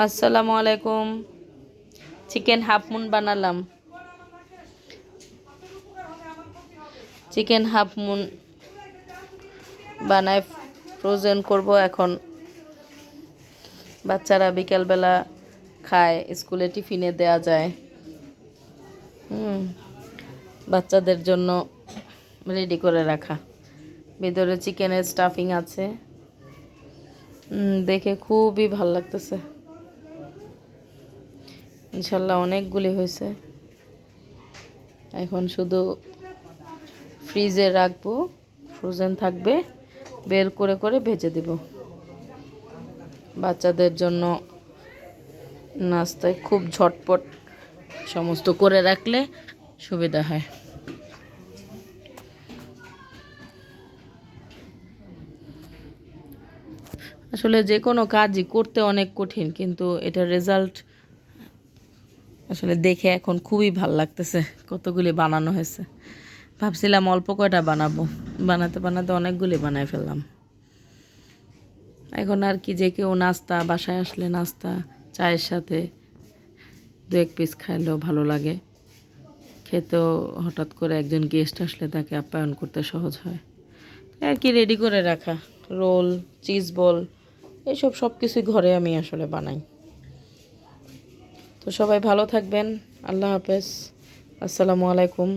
আসসালামু আলাইকুম। Chicken half moon বানালাম। চিকেন হাফ মুন বানায় ফ্রোজেন করব এখন। বাচ্চারা বিকেলবেলা খায়, স্কুলে টিফিনে দেয়া যায়। বাচ্চাদের জন্য রেডি করে রাখা। ভিতরে চিকেনের স্টাফিং আছে। দেখে খুবই ভাল লাগতেছে। ইনশাল্লাহ অনেকগুলি হয়েছে। এখন শুধু ফ্রিজে রাখবো, ফ্রোজেন থাকবে, বের করে করে ভেজে দেব। বাচ্চাদের জন্য নাস্তায় খুব ঝটপট সমস্ত করে রাখলে সুবিধা হয়। আসলে যে কোনো কাজই করতে অনেক কঠিন, কিন্তু এটার রেজাল্ট আসলে দেখে এখন খুবই ভাল লাগতেছে। কতগুলি বানানো হয়েছে। ভাবছিলাম অল্প কয়টা বানাবো, বানাতে বানাতে অনেকগুলি বানাই ফেললাম। এখন আর কি, যে কেউ নাস্তা, বাসায় আসলে নাস্তা চায়ের সাথে দু এক পিস খাইলেও ভালো লাগে। খেতেও হঠাৎ করে একজন গেস্ট আসলে তাকে আপ্যায়ন করতে সহজ হয়। আর কি রেডি করে রাখা রোল, চিজ বল, এইসব সব কিছুই ঘরে আমি আসলে বানাই। তো সবাই ভালো থাকবেন। আল্লাহ হাফেজ। আসসালামু আলাইকুম।